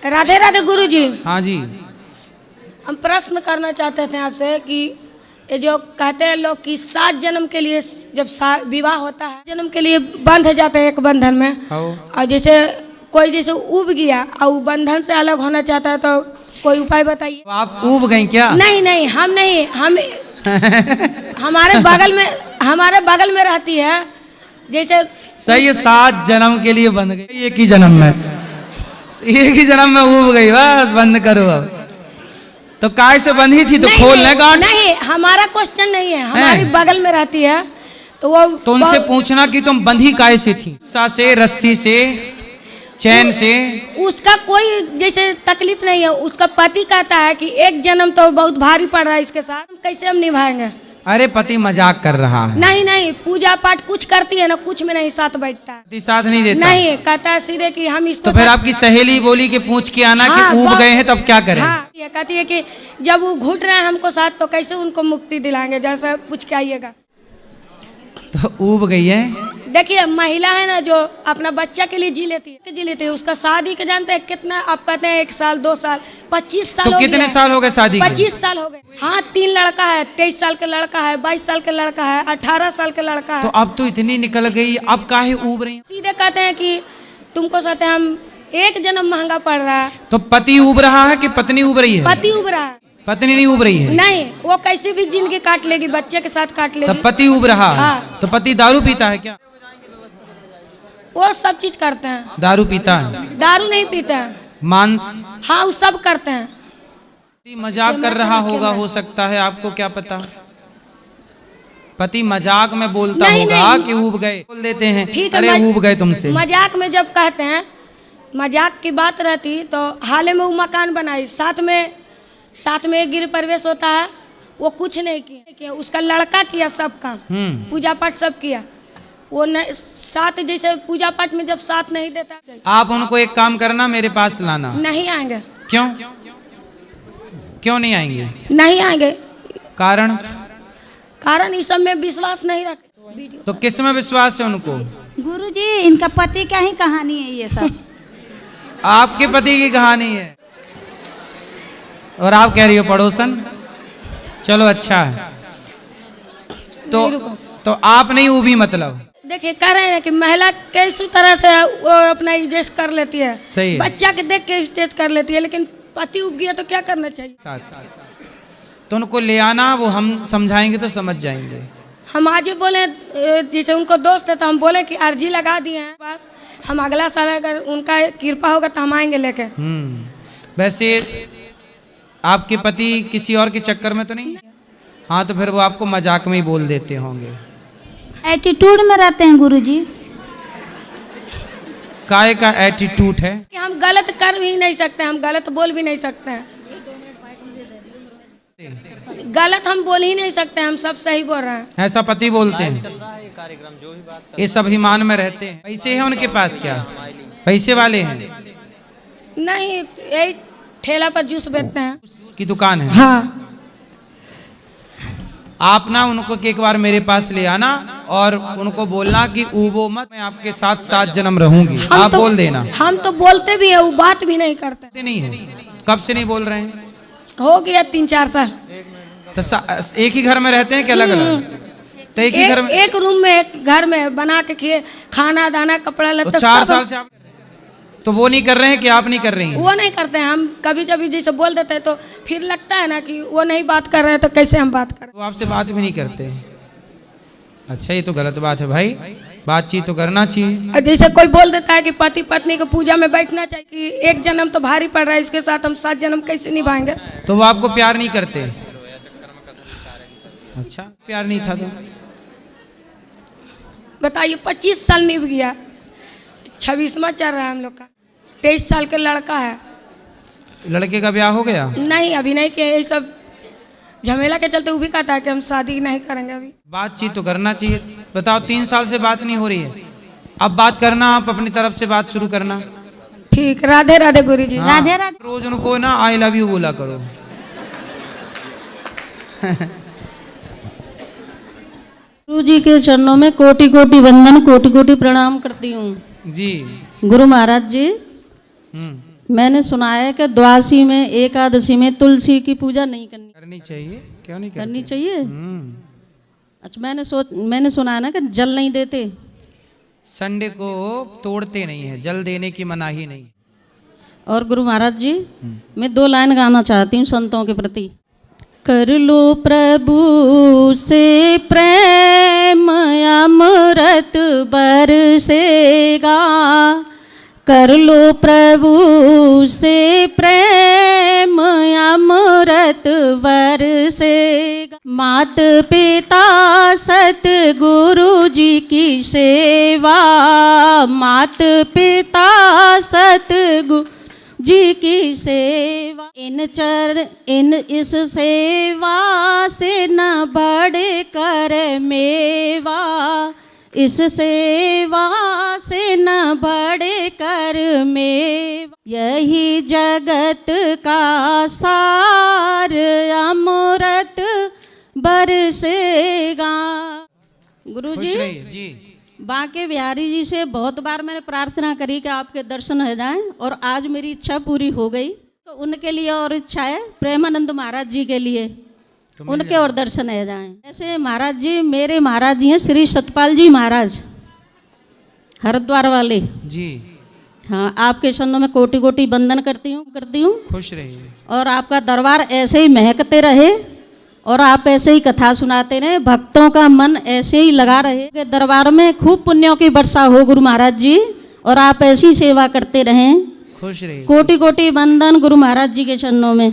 राधे राधे गुरुजी। हाँ जी। हम प्रश्न करना चाहते थे आपसे कि ये जो कहते हैं लोग कि 7 जन्म के लिए जब विवाह होता है, जन्म के लिए बंध जाते हैं एक बंधन में, और जैसे कोई जैसे उब गया और बंधन से अलग होना चाहता है तो कोई उपाय बताइए। तो आप उब गई क्या? नहीं नहीं, हम नहीं, हम हमारे बगल में रहती है जैसे। सही है, 7 जन्म के लिए बंध गई, एक ही जन्म में उब गई, बस बंद करो अब। तो काय से बंधी थी तो खोलने का? नहीं, हमारा क्वेश्चन नहीं है, हमारी बगल में रहती है तो वो तो उनसे पूछना कि तुम बंधी काय से थी? से, रस्सी से, चैन से? उसका कोई जैसे तकलीफ नहीं है। उसका पति कहता है कि एक जन्म तो बहुत भारी पड़ रहा है इसके साथ, कैसे हम निभाएंगे? अरे पति मजाक कर रहा है। नहीं नहीं, पूजा पाठ कुछ करती है ना, कुछ में नहीं साथ बैठता है। साथ नहीं देता? नहीं, कहता है सीधे कि हम इसको। तो फिर आपकी सहेली बोली कि पूछ के आना कि ऊब गए हैं तब क्या करें? हाँ, ये कहती है कि जब वो घुट रहे हैं हमको साथ तो कैसे उनको मुक्ति दिलाएंगे, जैसा पूछ के आइएगा। तो ऊब गई है। देखिए, महिला है ना जो अपना बच्चा के लिए जी लेती है, उसका शादी के जानते हैं कितना, आप कहते हैं 1 साल 2 साल 25 साल। तो कितने साल हो गए शादी? 25 साल हो गए। हाँ, 3 लड़का है, 23 साल का लड़का है, 22 साल का लड़का है, 18 साल का लड़का है। तो अब तो इतनी निकल गई, अब काहे ऊब रही? सीधे कहते हैं कि तुमको साथ हम 1 जन्म महंगा पड़ रहा है। तो पति ऊब रहा है कि पत्नी ऊब रही है? पति ऊब रहा है। पत्नी नहीं ऊब रही है? नहीं, वो कैसे भी जिंदगी काट लेगी, बच्चे के साथ काट लेगी। तब पति ऊब रहा है। हाँ। तो पति दारू पीता है क्या? वो सब चीज करते हैं। दारू पीता है? दारू नहीं पीते हैं। मांस? हाँ, वो सब करते हैं। मजाक कर रहा होगा, हो सकता है, आपको क्या पता। पति मजाक में बोलता होगा कि ऊब गए, बोल देते हैं अरे ऊब गए तुमसे। मजाक में जब कहते हैं, मजाक की बात रहती तो हाल में वो मकान बनाई, साथ में एक गृह प्रवेश होता है, वो कुछ नहीं किया, उसका लड़का किया सब काम, पूजा पाठ सब किया। वो साथ जैसे पूजा पाठ में जब साथ नहीं देता। आप उनको एक काम करना, मेरे पास लाना। नहीं आएंगे। क्यों? क्यों नहीं आएंगे? नहीं आएंगे। कारण इस सब में विश्वास नहीं रखते। तो किस में विश्वास है उनको? गुरुजी, इनका पति का ही कहानी है ये सब। आपके पति की कहानी है और आप कह रही हो पड़ोसन। चलो अच्छा है। तो आप नहीं ऊबी मतलब? देखिए, कह रहे हैं कि महिला कैसी तरह से वो अपना एडजस्ट कर लेती है। सही। बच्चा के देख के एडजस्ट कर लेती है, लेकिन पति उब गया तो क्या करना चाहिए? तो उनको ले आना, वो हम समझाएंगे तो समझ जाएंगे। हम आज ही बोले, जैसे उनको दोस्त है तो हम बोले कि अर्जी लगा दिए हैं पास, हम अगला साल अगर उनका कृपा होगा तो हम आएंगे लेके। वैसे आपके पति किसी और के चक्कर में तो नहीं? हाँ, तो फिर वो आपको मजाक में ही बोल देते होंगे। एटीट्यूड में रहते हैं गुरुजी। काय का एटीट्यूड है कि हम गलत कर भी नहीं सकते, हम गलत बोल भी नहीं सकते हैं। गलत हम बोल ही नहीं सकते, हम सब सही बोल रहे हैं। ऐसा पति बोलते हैं। ये सब अभिमान में रहते हैं। पैसे हैं उनके पास? क्या पैसे वाले हैं? नहीं, यही ठेला पर जूस बेचते हैं। की दुकान है? हाँ। आप ना उनको एक बार मेरे पास ले आना और उनको बोलना कि ऊबो मत, मैं आपके साथ 7 जन्म रहूंगी। आप तो बोल देना। हम तो बोलते भी है, वो बात भी नहीं करते। नहीं है? कब से नहीं बोल रहे हैं? हो गया 3-4 साल। तो एक ही घर में रहते हैं कि अलग अलग? तो एक ही घर में, एक रूम में, एक घर में बना के खाना दाना कपड़ा लत्ता। 4 साल से आप तो वो नहीं कर रहे हैं कि आप नहीं कर रही हैं? वो नहीं करते हैं। हम कभी कभी जैसे बोल देते हैं तो फिर लगता है ना कि वो नहीं बात कर रहे हैं तो कैसे हम बात करें। वो आपसे बात भी नहीं करते? अच्छा, ये तो गलत बात है भाई, बातचीत तो करना चाहिए। जैसे कोई बोल देता है कि पति पत्नी को पूजा में बैठना चाहिए, कि 1 जन्म तो भारी पड़ रहा है, इसके साथ हम 7 जन्म कैसे निभाएंगे? तो वो आपको प्यार नहीं करते? अच्छा, प्यार नहीं था तो बताइए। 25 साल निभ गया, 26वां चल रहा है हम लोग का। 23 साल का लड़का है। लड़के का ब्याह हो गया? नहीं, अभी नहीं किया। यही सब झमेला के चलते वो भी कहता है कि हम शादी नहीं करेंगे अभी। बातचीत तो करना चाहिए। बताओ, 3 साल से बात नहीं हो रही है, अब बात करना, आप अपनी तरफ से बात शुरू करना। ठीक। राधे राधे गुरुजी। हाँ, राधे राधे। रोज उनको ना आई लव यू बोला करो। गुरुजी के चरणों में कोटि कोटि वंदन, कोटि कोटि प्रणाम करती हूँ। जी। गुरु महाराज जी, मैंने सुना है कि द्वादशी में एकादशी में तुलसी की पूजा नहीं करनी चाहिए, क्यों नहीं करनी चाहिए। हम्म। अच्छा, मैंने सुना है ना कि जल नहीं देते। संडे को तोड़ते नहीं है, जल देने की मनाही नहीं। और गुरु महाराज जी, मैं 2 लाइन गाना चाहती हूँ संतों के प्रति। कर लो प्रभु से प्रेम अमृत बरसेगा, कर लो प्रभु से प्रेम अमृत बरसेगा। मात पिता सतगुरु जी की सेवा, मात पिता सतगुरु जी की सेवा, इन इस सेवा से न बढ़े कर मेवा, इस सेवा से न बढ़े कर मेवा। यही जगत का सार अमृत बरसेगा। गुरु खुश रहिए जी। बांके बिहारी जी से बहुत बार मैंने प्रार्थना करी कि आपके दर्शन हो जाएं, और आज मेरी इच्छा पूरी हो गई। तो उनके लिए और इच्छा है, प्रेमानंद महाराज जी के लिए उनके और दर्शन हो जाएं। ऐसे महाराज जी, मेरे महाराज जी हैं श्री सतपाल जी महाराज, हरिद्वार वाले जी। हाँ, आपके चरणों में कोटि कोटि वंदन करती हूँ। खुश रहिए। और आपका दरबार ऐसे ही महकते रहे, और आप ऐसे ही कथा सुनाते रहे, भक्तों का मन ऐसे ही लगा रहे कि दरबार में खूब पुण्यों की वर्षा हो गुरु महाराज जी, और आप ऐसी सेवा करते रहें। खुश रहिए। कोटि कोटि वंदन गुरु महाराज जी के चरणों में।